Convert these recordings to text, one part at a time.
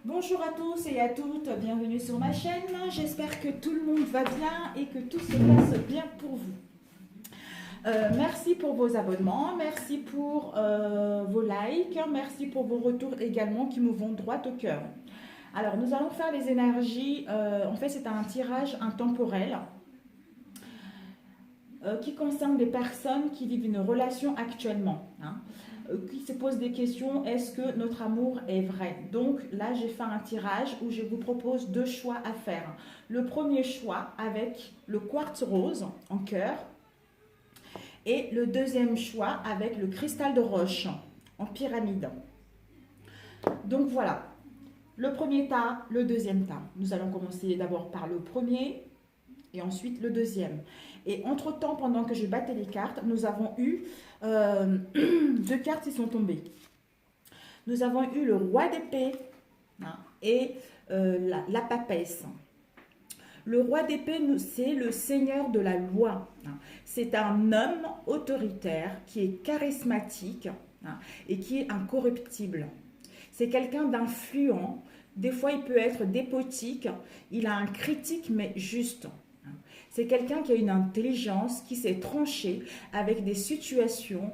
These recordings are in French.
Bonjour à tous et à toutes, bienvenue sur ma chaîne. J'espère que tout le monde va bien et que tout se passe bien pour vous. Merci pour vos abonnements, merci pour vos likes, merci pour vos retours également qui me vont droit au cœur. Alors, nous allons faire les énergies. En fait, c'est un tirage intemporel qui concerne des personnes qui vivent une relation actuellement, hein, qui se posent des questions, est-ce que notre amour est vrai? Donc là, j'ai fait un tirage où je vous propose deux choix à faire. Le premier choix avec le quartz rose en cœur et le deuxième choix avec le cristal de roche en pyramide. Donc voilà, le premier tas, le deuxième tas. Nous allons commencer d'abord par le premier et ensuite le deuxième. Et entre-temps, pendant que je battais les cartes, nous avons eu deux cartes qui sont tombées. Nous avons eu le roi d'épée, hein, et la papesse. Le roi d'épée, c'est le seigneur de la loi, hein. C'est un homme autoritaire qui est charismatique, hein, et qui est incorruptible. C'est quelqu'un d'influent. Des fois, il peut être despotique. Il a un critique, mais juste. C'est quelqu'un qui a une intelligence, qui sait trancher avec des situations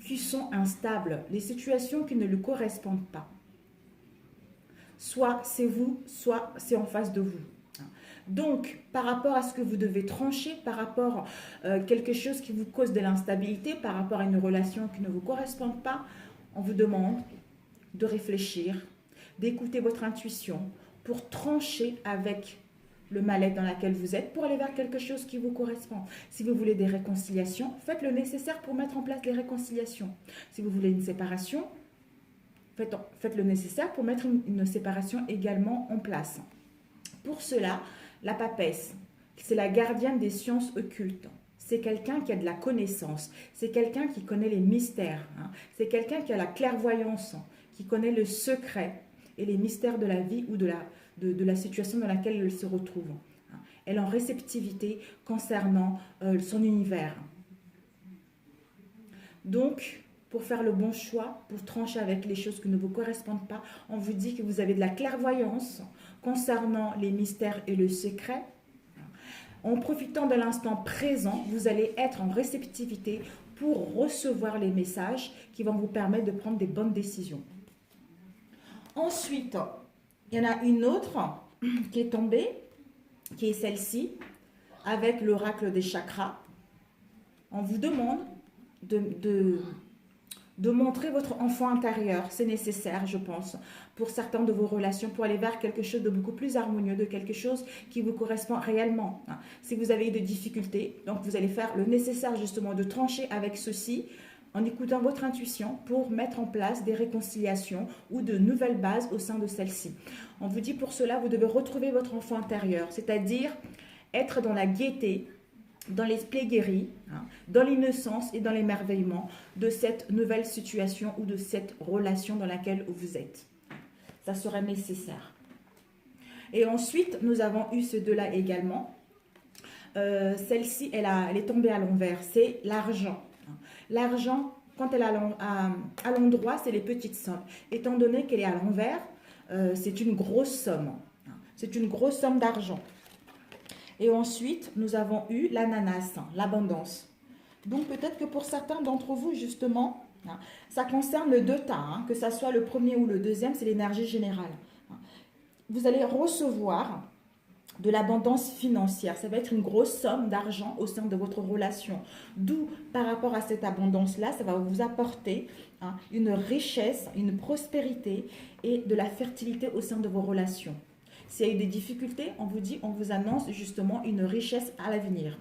qui sont instables, les situations qui ne lui correspondent pas. Soit c'est vous, soit c'est en face de vous. Donc, par rapport à ce que vous devez trancher, par rapport à quelque chose qui vous cause de l'instabilité, par rapport à une relation qui ne vous correspond pas, on vous demande de réfléchir, d'écouter votre intuition pour trancher avec le mal-être dans lequel vous êtes, pour aller vers quelque chose qui vous correspond. Si vous voulez des réconciliations, faites le nécessaire pour mettre en place les réconciliations. Si vous voulez une séparation, faites le nécessaire pour mettre une séparation également en place. Pour cela, la papesse, c'est la gardienne des sciences occultes. C'est quelqu'un qui a de la connaissance, c'est quelqu'un qui connaît les mystères, hein. C'est quelqu'un qui a la clairvoyance, qui connaît le secret et les mystères de la vie ou de la situation dans laquelle elle se retrouve. Elle est en réceptivité concernant son univers. Donc, pour faire le bon choix, pour trancher avec les choses qui ne vous correspondent pas, on vous dit que vous avez de la clairvoyance concernant les mystères et le secret. En profitant de l'instant présent, vous allez être en réceptivité pour recevoir les messages qui vont vous permettre de prendre des bonnes décisions. Ensuite, il y en a une autre qui est tombée, qui est celle-ci, avec l'oracle des chakras. On vous demande de montrer votre enfant intérieur. C'est nécessaire, je pense, pour certaines de vos relations, pour aller vers quelque chose de beaucoup plus harmonieux, de quelque chose qui vous correspond réellement. Si vous avez eu des difficultés, donc vous allez faire le nécessaire justement de trancher avec ceci, en écoutant votre intuition pour mettre en place des réconciliations ou de nouvelles bases au sein de celle-ci. On vous dit pour cela, vous devez retrouver votre enfant intérieur, c'est-à-dire être dans la gaieté, dans l'esprit guéri, hein, dans l'innocence et dans l'émerveillement de cette nouvelle situation ou de cette relation dans laquelle vous êtes. Ça serait nécessaire. Et ensuite, nous avons eu ce deux-là également. Celle-ci, elle est tombée à l'envers, c'est l'argent. L'argent, quand elle est à l'endroit, c'est les petites sommes. Étant donné qu'elle est à l'envers, c'est une grosse somme. C'est une grosse somme d'argent. Et ensuite, nous avons eu l'ananas, l'abondance. Donc peut-être que pour certains d'entre vous, justement, ça concerne le deux tas, que ce soit le premier ou le deuxième, c'est l'énergie générale. Vous allez recevoir de l'abondance financière. Ça va être une grosse somme d'argent au sein de votre relation. D'où, par rapport à cette abondance-là, ça va vous apporter une richesse, une prospérité et de la fertilité au sein de vos relations. S'il y a eu des difficultés, on vous annonce justement une richesse à l'avenir.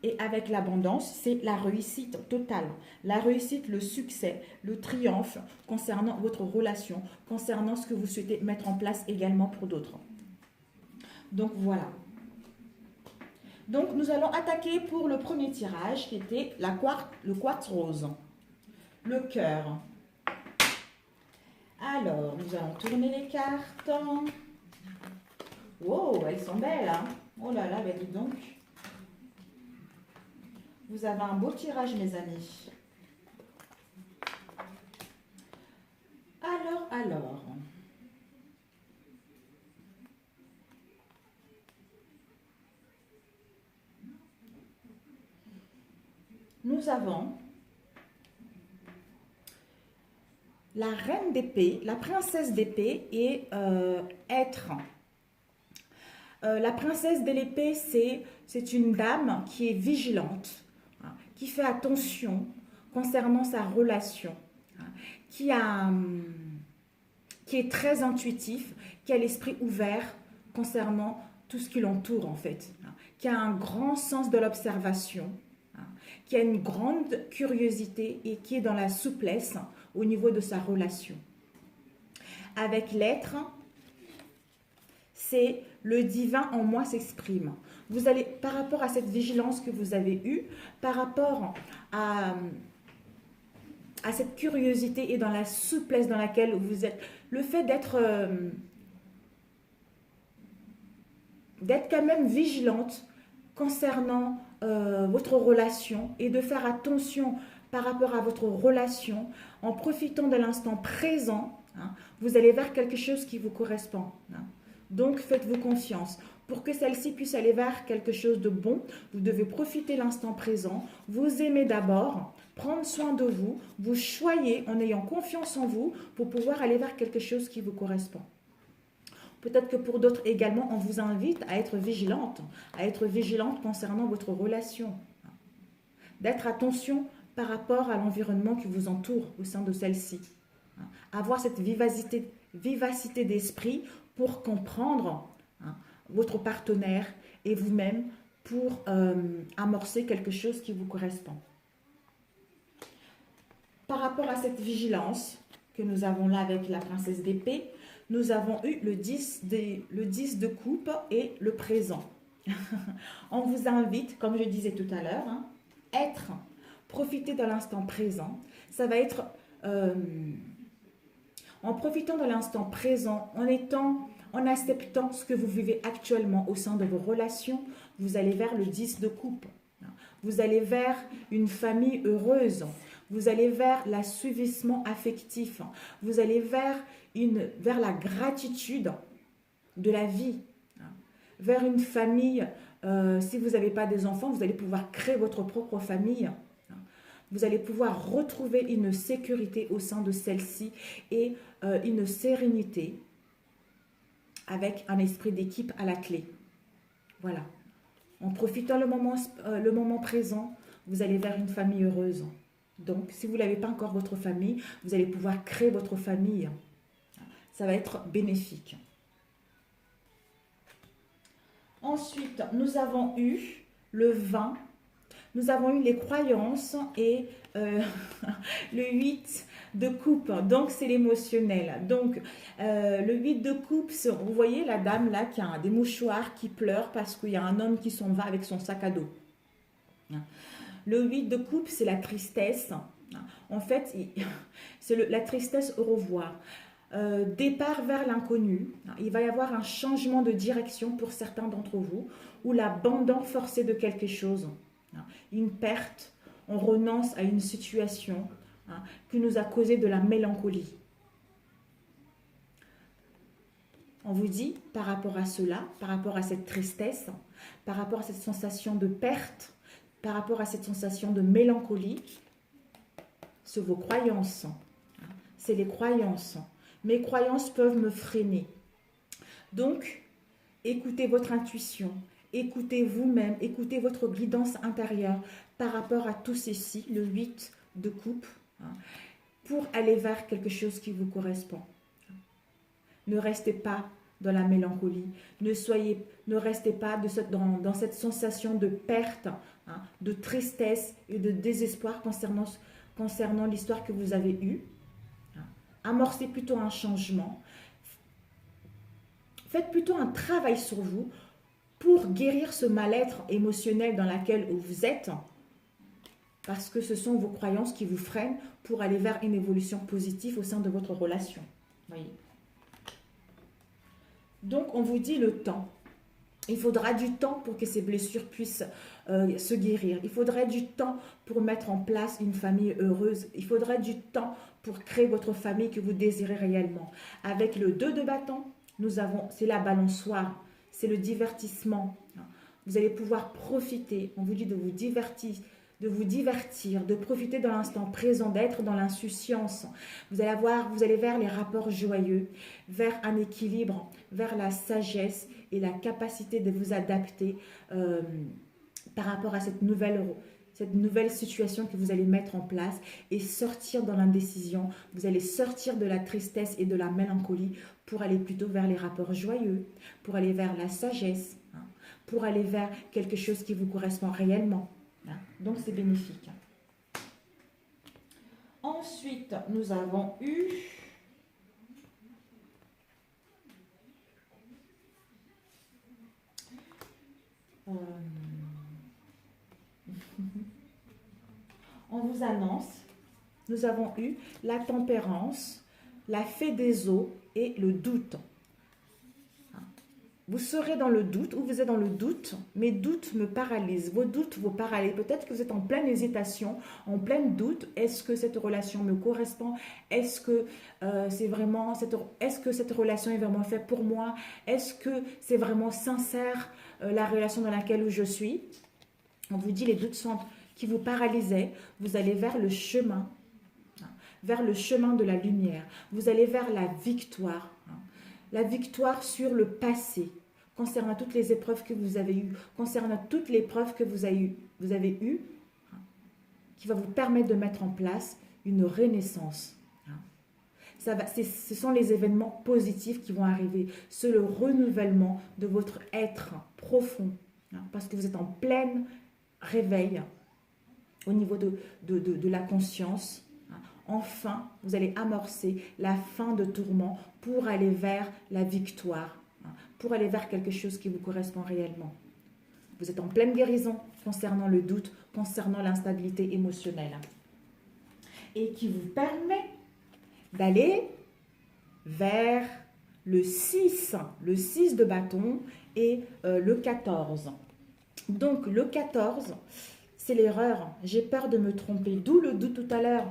Et avec l'abondance, c'est la réussite totale. La réussite, le succès, le triomphe concernant votre relation, concernant ce que vous souhaitez mettre en place également pour d'autres. Donc voilà. Donc nous allons attaquer pour le premier tirage qui était le quartz rose. Le cœur. Alors, nous allons tourner les cartes. Wow, elles sont belles, hein? Oh là là, ben dis donc. Vous avez un beau tirage, mes amis. Alors. nous avons la reine d'épée, la princesse d'épée et être. La princesse de l'épée, c'est une dame qui est vigilante, hein, qui fait attention concernant sa relation, hein, qui est très intuitif, qui a l'esprit ouvert concernant tout ce qui l'entoure en fait, hein, qui a un grand sens de l'observation, hein, qui a une grande curiosité et qui est dans la souplesse au niveau de sa relation. Avec l'être, c'est le divin en moi s'exprime. Vous allez, par rapport à cette vigilance que vous avez eue, par rapport à cette curiosité et dans la souplesse dans laquelle vous êtes, le fait d'être quand même vigilante concernant votre relation et de faire attention par rapport à votre relation en profitant de l'instant présent, hein, vous allez vers quelque chose qui vous correspond. Hein. Donc, faites-vous confiance. Pour que celle-ci puisse aller vers quelque chose de bon, vous devez profiter de l'instant présent, vous aimer d'abord, prendre soin de vous, vous choyer en ayant confiance en vous pour pouvoir aller vers quelque chose qui vous correspond. Peut-être que pour d'autres également, on vous invite à être vigilante concernant votre relation. D'être attention par rapport à l'environnement qui vous entoure au sein de celle-ci. Avoir cette vivacité d'esprit pour comprendre votre partenaire et vous-même pour amorcer quelque chose qui vous correspond. Par rapport à cette vigilance que nous avons là avec la princesse d'épée, nous avons eu le 10 de coupe et le présent. On vous invite, comme je disais tout à l'heure, être, profiter de l'instant présent. Ça va être en profitant de l'instant présent, en acceptant ce que vous vivez actuellement au sein de vos relations, vous allez vers le 10 de coupe. Vous allez vers une famille heureuse. Vous allez vers l'assouvissement affectif. Vous allez vers la gratitude de la vie. Vers une famille, si vous n'avez pas des enfants, vous allez pouvoir créer votre propre famille. Vous allez pouvoir retrouver une sécurité au sein de celle-ci et une sérénité avec un esprit d'équipe à la clé. Voilà. En profitant le moment présent, vous allez vers une famille heureuse. Donc, si vous n'avez pas encore votre famille, vous allez pouvoir créer votre famille. Ça va être bénéfique. Ensuite, nous avons eu le 20. Nous avons eu les croyances et le 8 de coupe. Donc, c'est l'émotionnel. Donc, le 8 de coupe, vous voyez la dame là qui a des mouchoirs, qui pleure parce qu'il y a un homme qui s'en va avec son sac à dos. Le 8 de coupe, c'est la tristesse. En fait, c'est la tristesse au revoir. Départ vers l'inconnu. Il va y avoir un changement de direction pour certains d'entre vous ou l'abandon forcé de quelque chose. Une perte, on renonce à une situation qui nous a causé de la mélancolie. On vous dit par rapport à cela, par rapport à cette tristesse, par rapport à cette sensation de perte, par rapport à cette sensation de mélancolie, c'est vos croyances. C'est les croyances. Mes croyances peuvent me freiner. Donc, écoutez votre intuition, écoutez vous-même, écoutez votre guidance intérieure par rapport à tout ceci, le 8 de coupe, pour aller vers quelque chose qui vous correspond. Ne restez pas dans la mélancolie, ne restez pas dans cette sensation de perte, de tristesse et de désespoir concernant l'histoire que vous avez eue. Amorcez plutôt un changement. Faites plutôt un travail sur vous pour guérir ce mal-être émotionnel dans lequel vous êtes, parce que ce sont vos croyances qui vous freinent pour aller vers une évolution positive au sein de votre relation. Voyez. Donc, on vous dit le temps. Il faudra du temps pour que ces blessures puissent se guérir. Il faudra du temps pour mettre en place une famille heureuse. Il faudra du temps pour créer votre famille que vous désirez réellement. Avec le 2 de bâton, c'est la balançoire, c'est le divertissement. Vous allez pouvoir profiter, on vous dit de vous de vous divertir, de profiter de l'instant présent, d'être dans l'insouciance. Vous allez vers les rapports joyeux, vers un équilibre, vers la sagesse et la capacité de vous adapter par rapport à cette nouvelle situation que vous allez mettre en place et sortir dans l'indécision. Vous allez sortir de la tristesse et de la mélancolie pour aller plutôt vers les rapports joyeux, pour aller vers la sagesse, hein, pour aller vers quelque chose qui vous correspond réellement. Hein. Donc, c'est bénéfique. Ensuite, nous avons eu... On vous annonce, nous avons eu la tempérance, la fée des eaux et le doute. Vous serez dans le doute ou vous êtes dans le doute, mes doutes me paralysent, vos doutes vous paralysent. Peut-être que vous êtes en pleine hésitation, en plein doute. Est-ce que cette relation me correspond? Est-ce que est-ce que cette relation est vraiment faite pour moi? Est-ce que c'est vraiment sincère la relation dans laquelle je suis? On vous dit les doutes sont qui vous paralysaient, vous allez vers le chemin de la lumière. Vous allez vers la victoire sur le passé, concernant toutes les épreuves que vous avez eues, concernant toutes les preuves que vous avez eues, qui va vous permettre de mettre en place une renaissance. Ce sont les événements positifs qui vont arriver. C'est le renouvellement de votre être profond, parce que vous êtes en plein réveil au niveau de la conscience. Enfin, vous allez amorcer la fin de tourment pour aller vers la victoire, pour aller vers quelque chose qui vous correspond réellement. Vous êtes en pleine guérison concernant le doute, concernant l'instabilité émotionnelle, et qui vous permet d'aller vers le 6 de bâton et le 14. Donc, le 14, c'est l'erreur. J'ai peur de me tromper. D'où le doute tout à l'heure.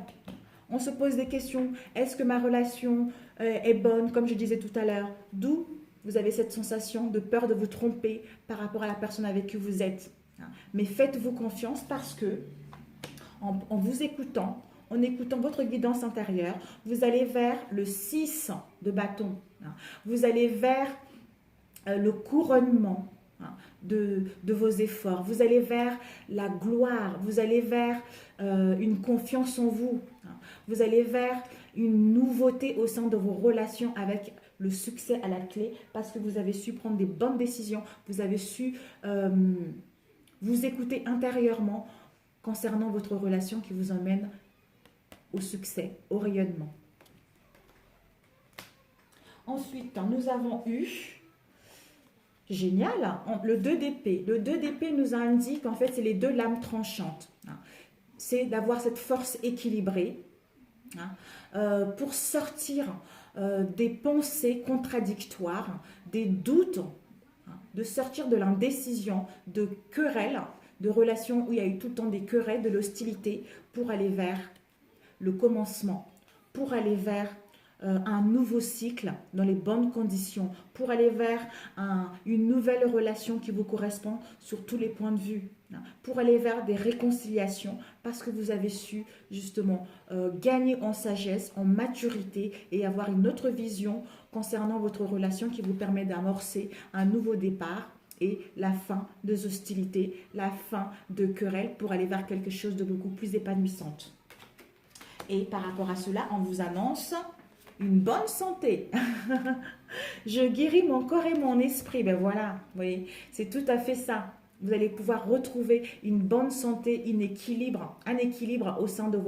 On se pose des questions. Est-ce que ma relation est bonne, comme je disais tout à l'heure? D'où vous avez cette sensation de peur de vous tromper par rapport à la personne avec qui vous êtes. Mais faites-vous confiance parce que, en vous écoutant, en écoutant votre guidance intérieure, vous allez vers le 6 de bâton. Vous allez vers le couronnement de vos efforts. Vous allez vers la gloire. Vous allez vers une confiance en vous. Vous allez vers une nouveauté au sein de vos relations avec le succès à la clé parce que vous avez su prendre des bonnes décisions. Vous avez su vous écouter intérieurement concernant votre relation qui vous emmène au succès, au rayonnement. Ensuite, nous avons eu, génial, le 2 d'épée. Le 2 d'épée nous indique, en fait, c'est les deux lames tranchantes. C'est d'avoir cette force équilibrée pour sortir des pensées contradictoires, des doutes, de sortir de l'indécision, de querelles, de relations où il y a eu tout le temps des querelles, de l'hostilité, pour aller vers le commencement, pour aller vers un nouveau cycle dans les bonnes conditions, pour aller vers une nouvelle relation qui vous correspond sur tous les points de vue, pour aller vers des réconciliations parce que vous avez su justement gagner en sagesse, en maturité et avoir une autre vision concernant votre relation qui vous permet d'amorcer un nouveau départ et la fin des hostilités, la fin de querelles pour aller vers quelque chose de beaucoup plus épanouissant. Et par rapport à cela, on vous annonce une bonne santé. Je guéris mon corps et mon esprit. Ben voilà, vous voyez, c'est tout à fait ça. Vous allez pouvoir retrouver une bonne santé, un équilibre au sein de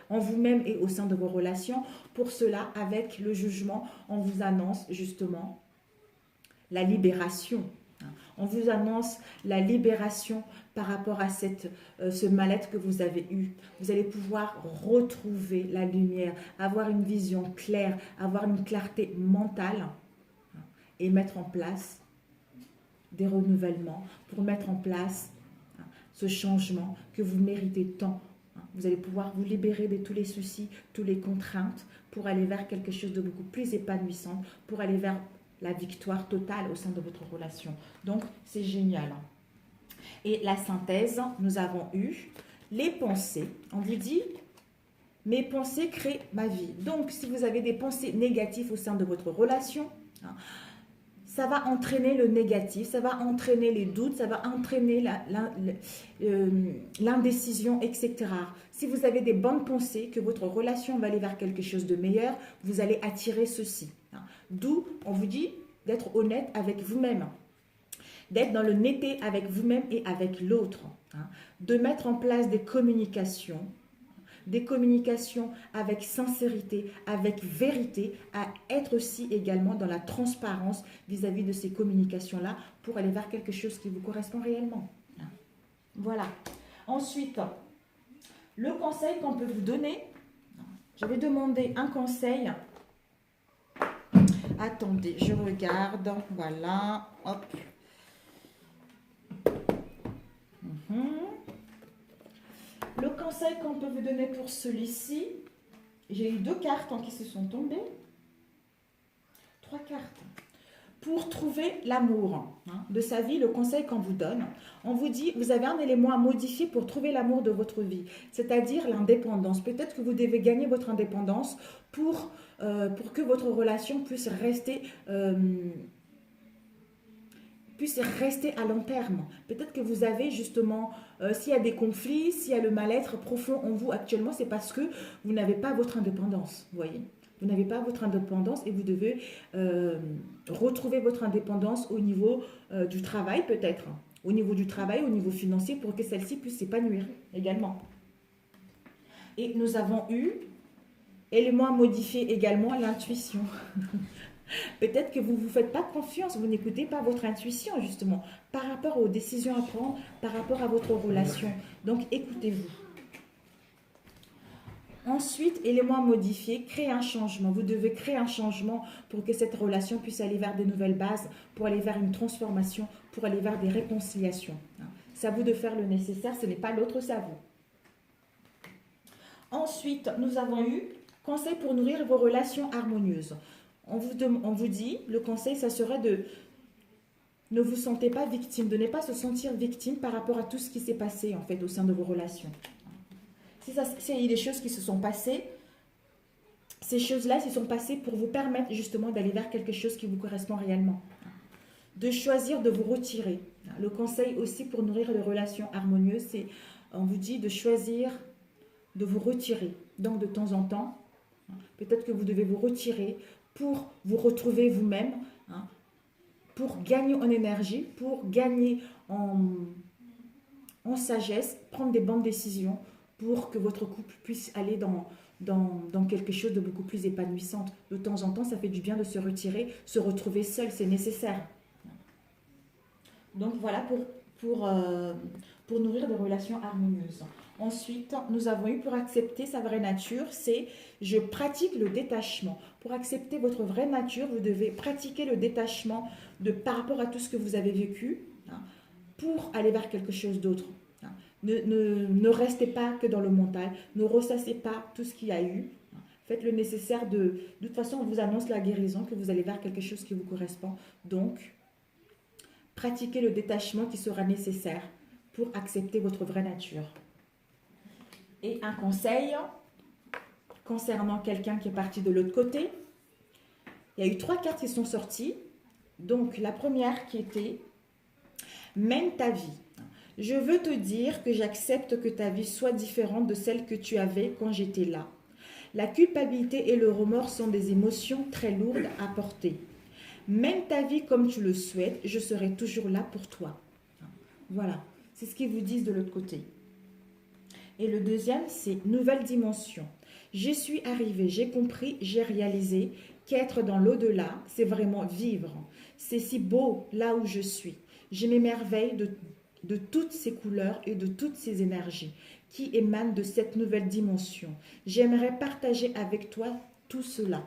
en vous-même et au sein de vos relations. Pour cela, avec le jugement, on vous annonce justement la libération. On vous annonce la libération par rapport à ce mal-être que vous avez eu. Vous allez pouvoir retrouver la lumière, avoir une vision claire, avoir une clarté mentale et mettre en place des renouvellements pour mettre en place ce changement que vous méritez tant. Vous allez pouvoir vous libérer de tous les soucis, toutes les contraintes pour aller vers quelque chose de beaucoup plus épanouissant, pour aller vers la victoire totale au sein de votre relation. Donc, c'est génial. Et la synthèse, nous avons eu les pensées, on vous dit, mes pensées créent ma vie. Donc, si vous avez des pensées négatives au sein de votre relation, hein, ça va entraîner le négatif, ça va entraîner les doutes, ça va entraîner l'indécision, etc. Si vous avez des bonnes pensées, que votre relation va aller vers quelque chose de meilleur, vous allez attirer ceci. Hein. D'où on vous dit d'être honnête avec vous-même, d'être dans l'honnêteté avec vous-même et avec l'autre, hein, de mettre en place des communications avec sincérité, avec vérité, à être aussi également dans la transparence vis-à-vis de ces communications-là pour aller vers quelque chose qui vous correspond réellement. Voilà. Ensuite, le conseil qu'on peut vous donner, je vais demander un conseil. Attendez, je regarde. Voilà. Hop. Le conseil qu'on peut vous donner pour celui-ci, j'ai eu 2 cartes qui se sont tombées. 3 cartes. Pour trouver l'amour de sa vie, le conseil qu'on vous donne, on vous dit, vous avez un élément à modifier pour trouver l'amour de votre vie, c'est-à-dire l'indépendance. Peut-être que vous devez gagner votre indépendance pour que votre relation puisse rester à long terme. Peut-être que vous avez justement, s'il y a des conflits, s'il y a le mal-être profond en vous actuellement, c'est parce que vous n'avez pas votre indépendance, vous voyez. Vous n'avez pas votre indépendance et vous devez retrouver votre indépendance au niveau du travail peut-être, au niveau du travail, au niveau financier pour que celle-ci puisse s'épanouir également. Et nous avons eu, élément à modifier également, l'intuition. Peut-être que vous ne vous faites pas confiance, vous n'écoutez pas votre intuition justement, par rapport aux décisions à prendre, par rapport à votre relation. Donc écoutez-vous. Ensuite, élément à modifier, créer un changement. Vous devez créer un changement pour que cette relation puisse aller vers de nouvelles bases, pour aller vers une transformation, pour aller vers des réconciliations. C'est à vous de faire le nécessaire, ce n'est pas l'autre, c'est à vous. Ensuite, nous avons eu conseil pour nourrir vos relations harmonieuses. On vous dit, le conseil, ça serait de ne vous sentez pas victime, de ne pas se sentir victime par rapport à tout ce qui s'est passé en fait au sein de vos relations. S'il y a des choses qui se sont passées, ces choses-là se sont passées pour vous permettre justement d'aller vers quelque chose qui vous correspond réellement. De choisir de vous retirer. Le conseil aussi pour nourrir les relations harmonieuses, c'est, on vous dit de choisir de vous retirer. Donc de temps en temps, peut-être que vous devez vous retirer pour vous retrouver vous-même, pour gagner en énergie, pour gagner en sagesse, prendre des bonnes décisions pour que votre couple puisse aller dans quelque chose de beaucoup plus épanouissant. De temps en temps, ça fait du bien de se retirer, se retrouver seul, c'est nécessaire. Donc voilà pour nourrir des relations harmonieuses. Ensuite, nous avons eu pour accepter sa vraie nature, c'est je pratique le détachement. Pour accepter votre vraie nature, vous devez pratiquer le détachement par rapport à tout ce que vous avez vécu pour aller vers quelque chose d'autre. Ne restez pas que dans le mental, ne ressassez pas tout ce qu'il y a eu. Faites le nécessaire de toute façon, on vous annonce la guérison, que vous allez vers quelque chose qui vous correspond. Donc, pratiquez le détachement qui sera nécessaire pour accepter votre vraie nature. Et un conseil concernant quelqu'un qui est parti de l'autre côté. Il y a eu 3 cartes qui sont sorties. Donc, la première qui était « Mène ta vie ». Je veux te dire que j'accepte que ta vie soit différente de celle que tu avais quand j'étais là. La culpabilité et le remords sont des émotions très lourdes à porter. Mène ta vie comme tu le souhaites, je serai toujours là pour toi. Voilà, c'est ce qu'ils vous disent de l'autre côté. Et le deuxième, c'est nouvelle dimension. Je suis arrivée, j'ai compris, j'ai réalisé qu'être dans l'au-delà, c'est vraiment vivre. C'est si beau là où je suis. Je m'émerveille de toutes ces couleurs et de toutes ces énergies qui émanent de cette nouvelle dimension. J'aimerais partager avec toi tout cela.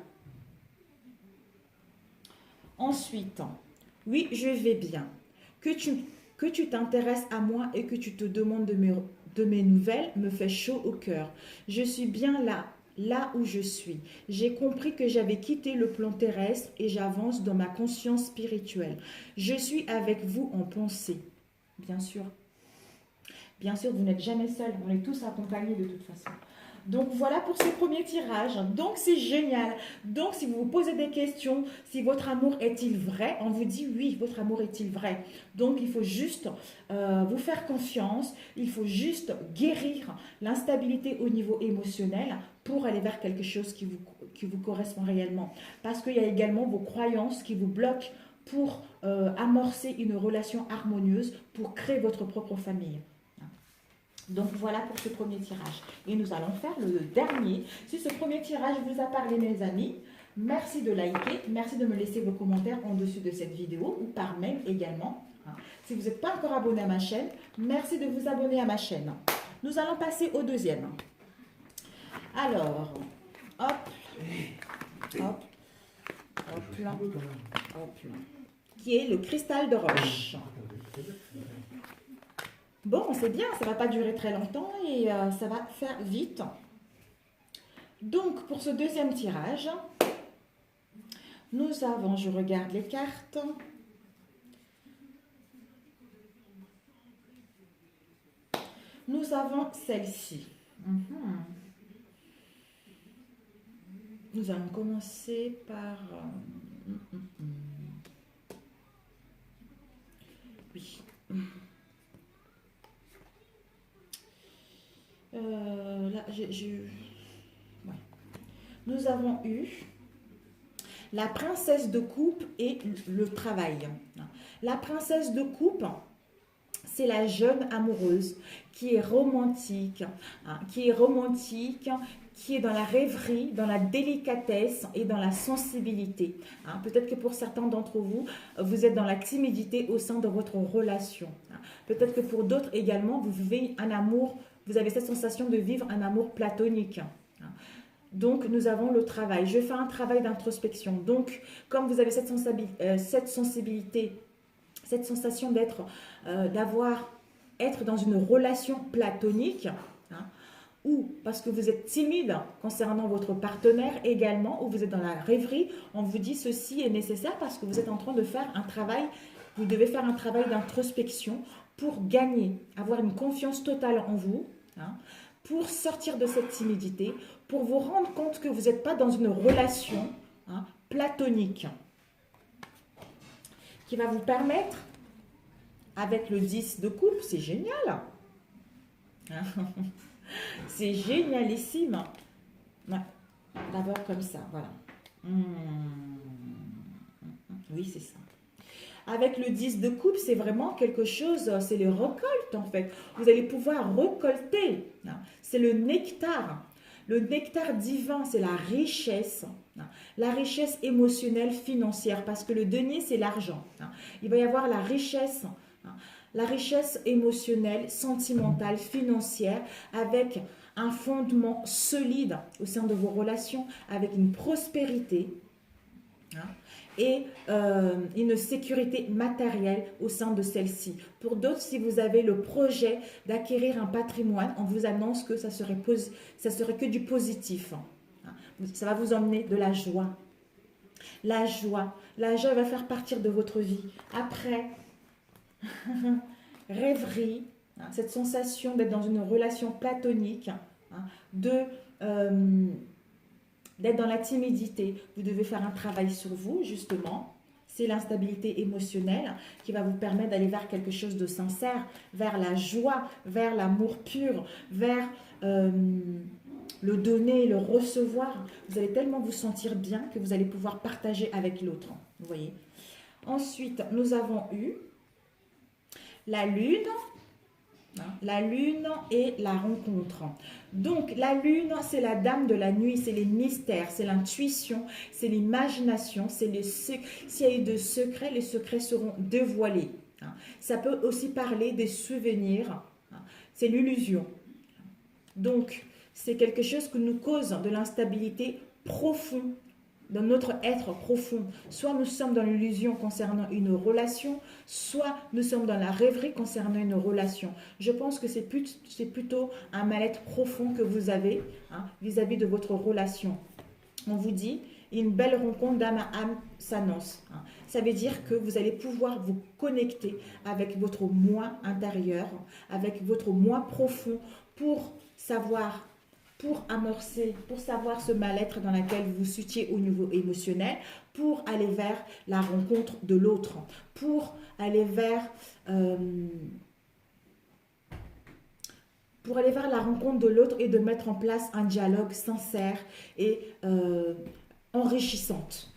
Ensuite, oui, je vais bien. Que tu t'intéresses à moi et que tu te demandes de mes nouvelles me fait chaud au cœur. Je suis bien là où je suis. J'ai compris que j'avais quitté le plan terrestre et j'avance dans ma conscience spirituelle. Je suis avec vous en pensée, bien sûr. Bien sûr, vous n'êtes jamais seul, on est tous accompagnés de toute façon. Donc voilà pour ce premier tirage. Donc c'est génial. Donc si vous vous posez des questions, si votre amour est-il vrai, on vous dit oui, votre amour est-il vrai. Donc il faut juste vous faire confiance, il faut juste guérir l'instabilité au niveau émotionnel pour aller vers quelque chose qui vous correspond réellement. Parce qu'il y a également vos croyances qui vous bloquent pour amorcer une relation harmonieuse, pour créer votre propre famille. Donc voilà pour ce premier tirage. Et nous allons faire le dernier. Si ce premier tirage vous a parlé, mes amis, merci de liker, merci de me laisser vos commentaires en dessus de cette vidéo ou par mail également. Si vous n'êtes pas encore abonné à ma chaîne, merci de vous abonner à ma chaîne. Nous allons passer au deuxième. Alors, hop, hop, hop là, hop là, qui est le cristal de roche. Bon, c'est bien, ça ne va pas durer très longtemps et ça va faire vite. Donc, pour ce deuxième tirage, nous avons, je regarde les cartes. Nous avons celle-ci. Nous allons commencer par... Oui. Là, ouais. Nous avons eu la princesse de coupe et le travail. La princesse de coupe, c'est la jeune amoureuse qui est romantique, qui est dans la rêverie, dans la délicatesse et dans la sensibilité. Peut-être que pour certains d'entre vous, vous êtes dans la timidité au sein de votre relation. Peut-être que pour d'autres également, vous vivez un amour, vous avez cette sensation de vivre un amour platonique. Donc, nous avons le travail. Je fais un travail d'introspection. Donc, comme vous avez cette sensibilité, cette sensation d'être dans une relation platonique, ou parce que vous êtes timide concernant votre partenaire également, ou vous êtes dans la rêverie, on vous dit ceci est nécessaire parce que vous êtes en train de faire un travail, vous devez faire un travail d'introspection pour gagner, avoir une confiance totale en vous, pour sortir de cette timidité, pour vous rendre compte que vous n'êtes pas dans une relation platonique, qui va vous permettre, avec le 10 de coupe, c'est génial. C'est génialissime. D'abord comme ça, voilà. Oui, c'est ça. Avec le 10 de coupe, c'est vraiment quelque chose, c'est les récoltes en fait. Vous allez pouvoir récolter. C'est le nectar. Le nectar divin, c'est la richesse émotionnelle, financière, parce que le denier, c'est l'argent. Il va y avoir la richesse émotionnelle, sentimentale, financière, avec un fondement solide au sein de vos relations, avec une prospérité et une sécurité matérielle au sein de celle-ci. Pour d'autres, si vous avez le projet d'acquérir un patrimoine, on vous annonce que ça serait que du positif. Ça va vous emmener de la joie. La joie va faire partir de votre vie. Après, rêverie, cette sensation d'être dans une relation platonique, d'être dans la timidité. Vous devez faire un travail sur vous, justement. C'est l'instabilité émotionnelle qui va vous permettre d'aller vers quelque chose de sincère, vers la joie, vers l'amour pur, vers le donner, le recevoir. Vous allez tellement vous sentir bien que vous allez pouvoir partager avec l'autre. Vous voyez. Ensuite, nous avons eu la lune. La lune et la rencontre. Donc, la lune, c'est la dame de la nuit, c'est les mystères, c'est l'intuition, c'est l'imagination, c'est s'il y a eu de secrets, les secrets seront dévoilés. Ça peut aussi parler des souvenirs, c'est l'illusion. Donc, c'est quelque chose qui nous cause de l'instabilité profonde dans notre être profond. Soit nous sommes dans l'illusion concernant une relation, soit nous sommes dans la rêverie concernant une relation. Je pense que c'est plutôt un mal-être profond que vous avez vis-à-vis de votre relation. On vous dit, une belle rencontre d'âme à âme s'annonce. ça veut dire que vous allez pouvoir vous connecter avec votre moi intérieur, avec votre moi profond pour savoir, pour amorcer, pour savoir ce mal-être dans lequel vous vous situez au niveau émotionnel, pour aller vers la rencontre de l'autre, pour aller vers... la rencontre de l'autre et de mettre en place un dialogue sincère et enrichissante.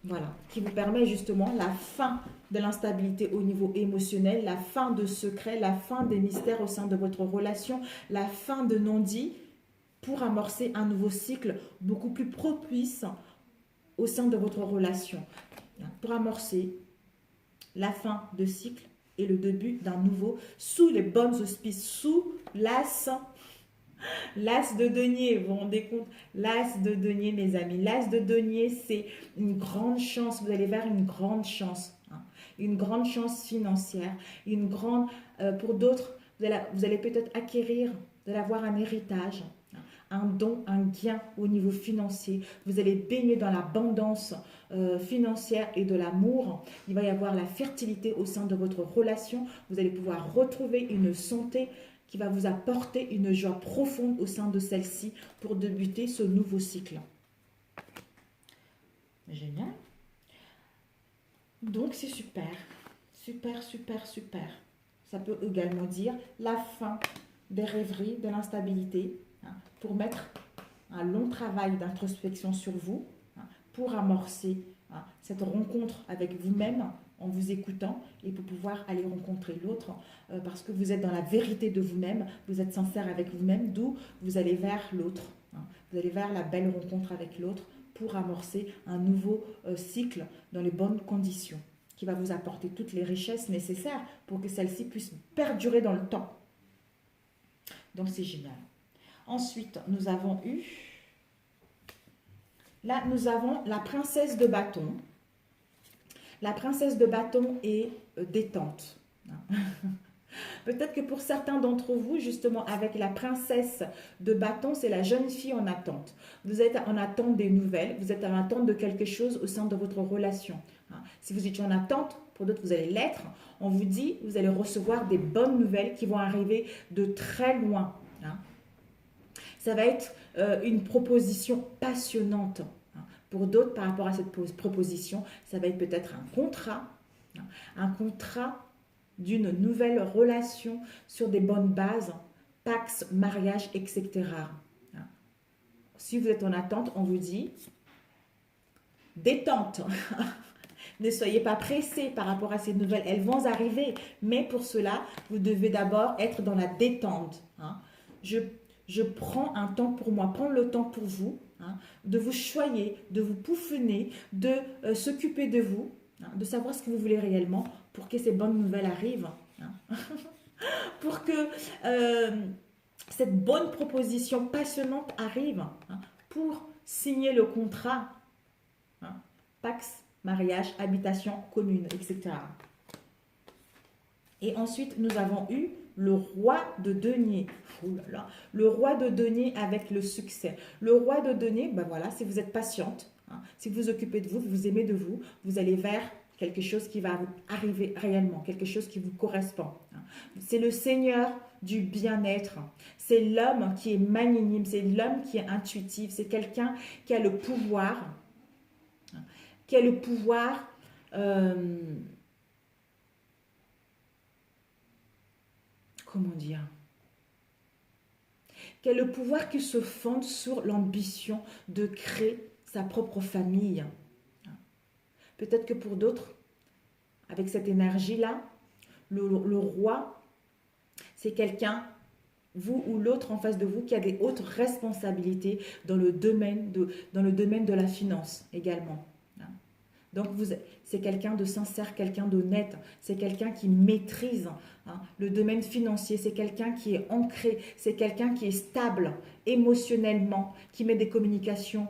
Voilà, qui vous permet justement la fin de l'instabilité au niveau émotionnel, la fin de secrets, la fin des mystères au sein de votre relation, la fin de non-dits pour amorcer un nouveau cycle beaucoup plus propice au sein de votre relation. Pour amorcer la fin de cycle et le début d'un nouveau sous les bonnes auspices, sous l'as de denier, vous vous rendez compte? L'as de denier, mes amis. L'as de denier, c'est une grande chance. Vous allez vers une grande chance. Une grande chance financière. Une grande, pour d'autres, vous allez peut-être acquérir, vous allez avoir un héritage, un don, un gain au niveau financier. Vous allez baigner dans l'abondance financière et de l'amour. Il va y avoir la fertilité au sein de votre relation. Vous allez pouvoir retrouver une santé qui va vous apporter une joie profonde au sein de celle-ci pour débuter ce nouveau cycle. Génial. Donc, c'est super. Super, super, super. Ça peut également dire la fin des rêveries, de l'instabilité, pour mettre un long travail d'introspection sur vous, pour amorcer cette rencontre avec vous-même en vous écoutant et pour pouvoir aller rencontrer l'autre parce que vous êtes dans la vérité de vous-même, vous êtes sincère avec vous-même, d'où vous allez vers l'autre. Vous allez vers la belle rencontre avec l'autre pour amorcer un nouveau cycle dans les bonnes conditions qui va vous apporter toutes les richesses nécessaires pour que celle-ci puisse perdurer dans le temps. Donc c'est génial. Ensuite, nous avons eu... Là, nous avons la princesse de bâton. La princesse de bâton est détente. Peut-être que pour certains d'entre vous, justement, avec la princesse de bâton, c'est la jeune fille en attente. Vous êtes en attente des nouvelles, vous êtes en attente de quelque chose au sein de votre relation. Si vous étiez en attente, pour d'autres, vous allez l'être. On vous dit, vous allez recevoir des bonnes nouvelles qui vont arriver de très loin. Ça va être une proposition passionnante. Pour d'autres, par rapport à cette proposition, ça va être peut-être un contrat d'une nouvelle relation sur des bonnes bases, pax, mariage, etc. Si vous êtes en attente, on vous dit détente. Ne soyez pas pressés par rapport à ces nouvelles, elles vont arriver. Mais pour cela, vous devez d'abord être dans la détente. Je prends un temps pour moi, prendre le temps pour vous, de vous choyer, de vous pouffer, de s'occuper de vous, de savoir ce que vous voulez réellement pour que ces bonnes nouvelles arrivent. Pour que cette bonne proposition passionnante arrive, pour signer le contrat, pax, mariage, habitation commune, etc. Et ensuite, nous avons eu le roi de denier. Oh là là, le roi de denier avec le succès. Le roi de denier, ben voilà, si vous êtes patiente, si vous vous occupez de vous, vous aimez de vous, vous allez vers quelque chose qui va arriver réellement, quelque chose qui vous correspond. C'est le seigneur du bien-être. C'est l'homme qui est magnanime, c'est l'homme qui est intuitif, c'est quelqu'un qui a le pouvoir, comment dire, qui a le pouvoir qui se fonde sur l'ambition de créer sa propre famille. Peut-être que pour d'autres, avec cette énergie-là, le roi, c'est quelqu'un, vous ou l'autre en face de vous, qui a des hautes responsabilités dans le domaine de la finance également. Donc, c'est quelqu'un de sincère, quelqu'un d'honnête, c'est quelqu'un qui maîtrise le domaine financier, c'est quelqu'un qui est ancré, c'est quelqu'un qui est stable émotionnellement, qui met des communications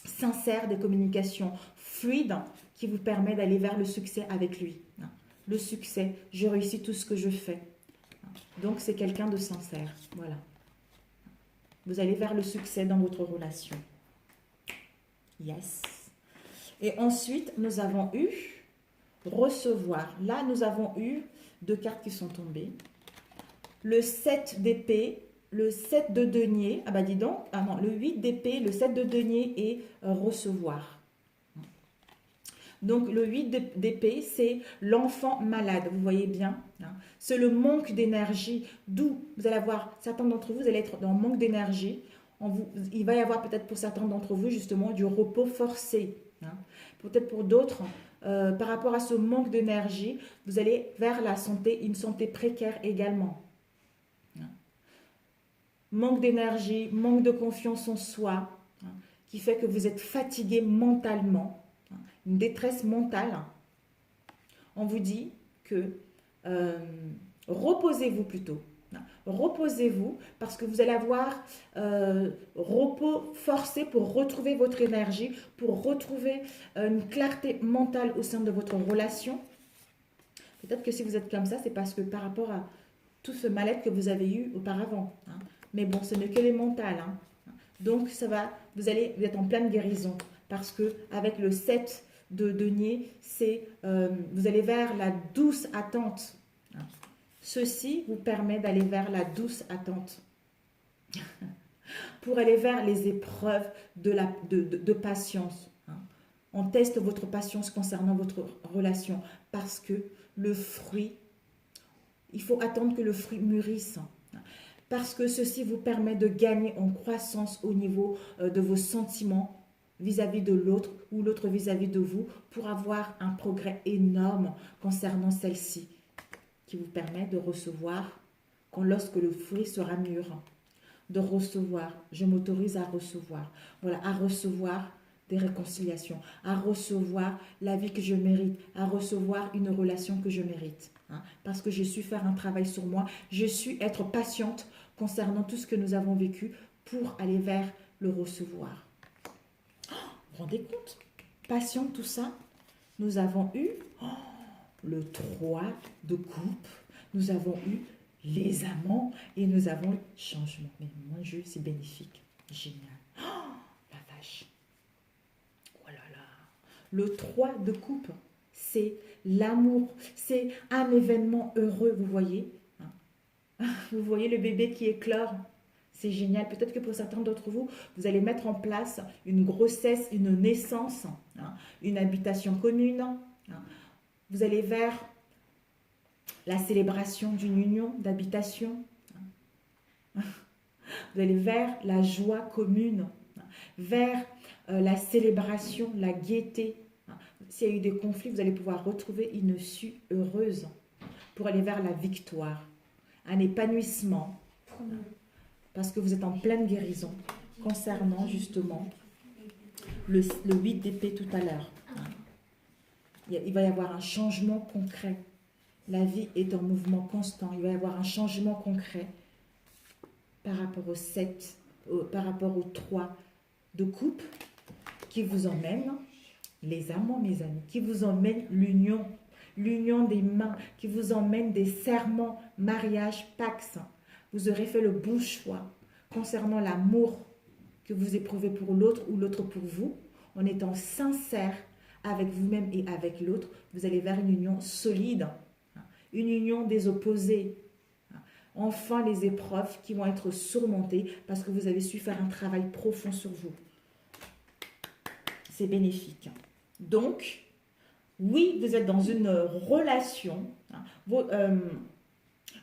sincères, des communications fluides, qui vous permet d'aller vers le succès avec lui. Le succès, je réussis tout ce que je fais. Donc, c'est quelqu'un de sincère. Voilà. Vous allez vers le succès dans votre relation. Yes. Et ensuite, nous avons eu recevoir. Là, nous avons eu 2 cartes qui sont tombées. Le 7 d'épée, le 7 de denier. Ah bah dis donc, ah non, le 8 d'épée, le 7 de denier et recevoir. Donc, le 8 d'épée, c'est l'enfant malade, vous voyez bien. Hein. C'est le manque d'énergie, d'où vous allez avoir, certains d'entre vous, vous allez être dans le manque d'énergie. Il va y avoir peut-être pour certains d'entre vous, justement, du repos forcé. Hein. Peut-être pour d'autres, par rapport à ce manque d'énergie, vous allez vers la santé, une santé précaire également. Hein. Manque d'énergie, manque de confiance en soi, hein, qui fait que vous êtes fatigué mentalement. Une détresse mentale. On vous dit que reposez-vous plutôt. Reposez-vous parce que vous allez avoir repos forcé pour retrouver votre énergie, pour retrouver une clarté mentale au sein de votre relation. Peut-être que si vous êtes comme ça, c'est parce que par rapport à tout ce mal-être que vous avez eu auparavant. Hein. Mais bon, ce n'est que les mentales. Hein. Donc, ça va, vous êtes en pleine guérison parce que avec le 7 de denier, vous allez vers la douce attente. Ceci vous permet d'aller vers la douce attente. Pour aller vers les épreuves de patience. On teste votre patience concernant votre relation parce que le fruit, il faut attendre que le fruit mûrisse. Parce que ceci vous permet de gagner en croissance au niveau de vos sentiments vis-à-vis de l'autre ou l'autre vis-à-vis de vous pour avoir un progrès énorme concernant celle-ci qui vous permet de recevoir lorsque le fruit sera mûr. De recevoir, je m'autorise à recevoir. Voilà, à recevoir des réconciliations, à recevoir la vie que je mérite, à recevoir une relation que je mérite. Hein, parce que je suis faire un travail sur moi, je suis être patiente concernant tout ce que nous avons vécu pour aller vers le recevoir. Vous vous rendez compte? Patient, tout ça. Nous avons eu le 3 de coupe. Nous avons eu les amants et nous avons eu changement. Mais mon Dieu, c'est bénéfique. Génial. La vache. Oh là là. Le 3 de coupe, c'est l'amour. C'est un événement heureux, vous voyez. Vous voyez le bébé qui éclore. C'est génial. Peut-être que pour certains d'entre vous, vous allez mettre en place une grossesse, une naissance, une habitation commune. Vous allez vers la célébration d'une union d'habitation. Vous allez vers la joie commune, vers la célébration, la gaieté. S'il y a eu des conflits, vous allez pouvoir retrouver une issue heureuse pour aller vers la victoire, un épanouissement. Parce que vous êtes en pleine guérison concernant justement le 8 d'épée tout à l'heure. Il va y avoir un changement concret. La vie est en mouvement constant. Il va y avoir un changement concret par rapport au 7, par rapport au 3 de coupe qui vous emmène, les amants mes amis, qui vous emmène l'union, l'union des mains, qui vous emmène des serments, mariage, pax. Vous aurez fait le bon choix concernant l'amour que vous éprouvez pour l'autre ou l'autre pour vous. En étant sincère avec vous-même et avec l'autre, vous allez vers une union solide, une union des opposés. Enfin, les épreuves qui vont être surmontées parce que vous avez su faire un travail profond sur vous. C'est bénéfique. Donc, oui, vous êtes dans une relation.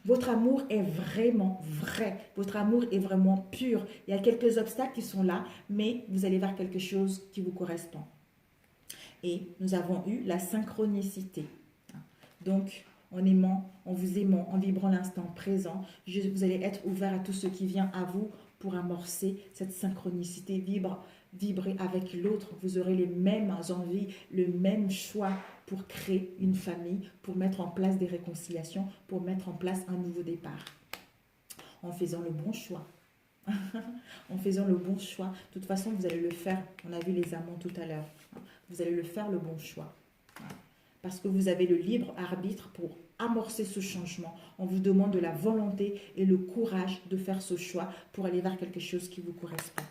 Votre amour est vraiment vrai. Votre amour est vraiment pur. Il y a quelques obstacles qui sont là, mais vous allez vers quelque chose qui vous correspond. Et nous avons eu la synchronicité. Donc, en aimant, en vous aimant, en vibrant l'instant présent, vous allez être ouvert à tout ce qui vient à vous pour amorcer cette synchronicité, vibrer avec l'autre. Vous aurez les mêmes envies, le même choix pour créer une famille, pour mettre en place des réconciliations, pour mettre en place un nouveau départ. En faisant le bon choix. En faisant le bon choix. De toute façon, vous allez le faire. On a vu les amants tout à l'heure. Vous allez le faire le bon choix. Parce que vous avez le libre arbitre pour amorcer ce changement. On vous demande de la volonté et le courage de faire ce choix pour aller vers quelque chose qui vous correspond.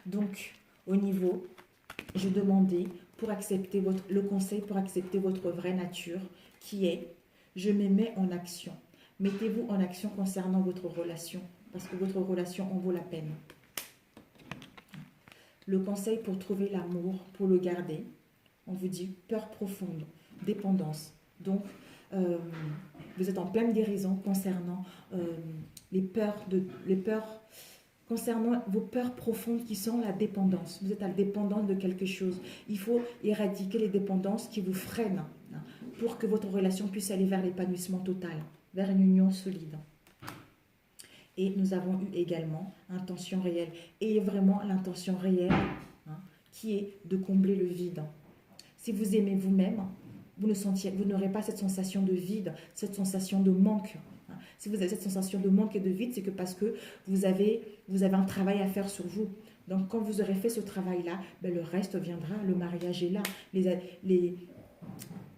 Donc, au niveau je demandais pour accepter le conseil pour accepter votre vraie nature qui est je me mets en action. Mettez-vous en action concernant votre relation parce que votre relation en vaut la peine. Le conseil pour trouver l'amour, pour le garder, on vous dit peur profonde, dépendance. Donc, vous êtes en pleine guérison concernant concernant vos peurs profondes qui sont la dépendance. Vous êtes à la dépendance de quelque chose. Il faut éradiquer les dépendances qui vous freinent pour que votre relation puisse aller vers l'épanouissement total, vers une union solide. Et nous avons eu également intention réelle. Et vraiment l'intention réelle qui est de combler le vide. Si vous aimez vous-même, vous n'aurez pas cette sensation de vide, cette sensation de manque. Si vous avez cette sensation de manque et de vide, c'est que parce que vous avez un travail à faire sur vous. Donc, quand vous aurez fait ce travail-là, le reste viendra. Le mariage est là.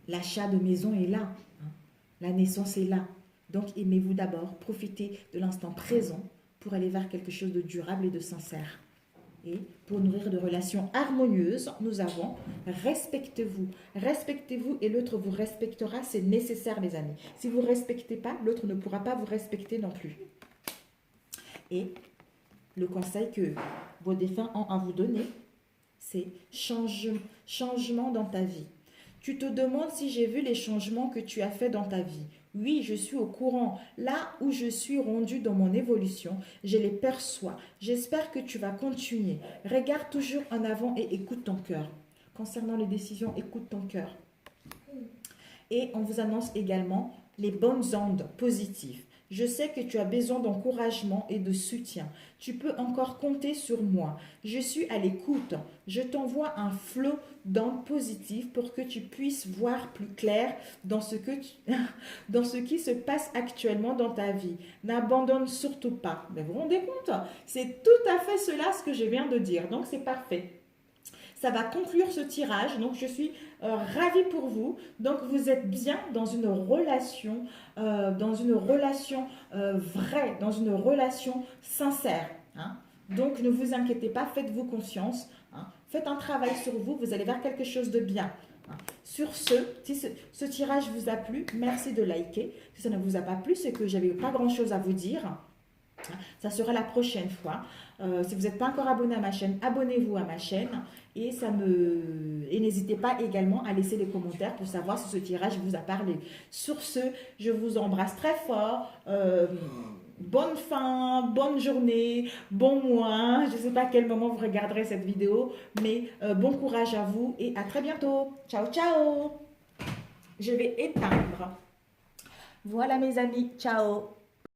L'achat de maison est là. La naissance est là. Donc, aimez-vous d'abord. Profitez de l'instant présent pour aller vers quelque chose de durable et de sincère. Et pour nourrir de relations harmonieuses, nous avons respectez-vous. Respectez-vous et l'autre vous respectera, c'est nécessaire les amis. Si vous ne respectez pas, l'autre ne pourra pas vous respecter non plus. Et le conseil que vos défunts ont à vous donner, c'est changement dans ta vie. Tu te demandes si j'ai vu les changements que tu as faits dans ta vie. Oui, je suis au courant. Là où je suis rendu dans mon évolution, je les perçois. J'espère que tu vas continuer. Regarde toujours en avant et écoute ton cœur. Concernant les décisions, écoute ton cœur. Et on vous annonce également les bonnes ondes positives. Je sais que tu as besoin d'encouragement et de soutien. Tu peux encore compter sur moi. Je suis à l'écoute. Je t'envoie un flot d'ondes positives pour que tu puisses voir plus clair dans ce qui se passe actuellement dans ta vie. N'abandonne surtout pas. Mais vous vous rendez compte? C'est tout à fait cela ce que je viens de dire. Donc c'est parfait. Ça va conclure ce tirage, donc je suis ravie pour vous. Donc vous êtes bien dans une relation, vraie, dans une relation sincère. Donc ne vous inquiétez pas, faites-vous confiance. Faites un travail sur vous, vous allez vers quelque chose de bien. Sur ce, si ce tirage vous a plu, merci de liker. Si ça ne vous a pas plu, c'est que j'avais pas grand-chose à vous dire. Ça sera la prochaine fois. Si vous n'êtes pas encore abonné à ma chaîne, abonnez-vous à ma chaîne et n'hésitez pas également à laisser des commentaires pour savoir si ce tirage vous a parlé. Sur ce, je vous embrasse très fort. Bonne fin, bonne journée, bon mois. Je ne sais pas à quel moment vous regarderez cette vidéo, mais bon courage à vous et à très bientôt. Ciao, ciao. Je vais éteindre. Voilà mes amis, ciao.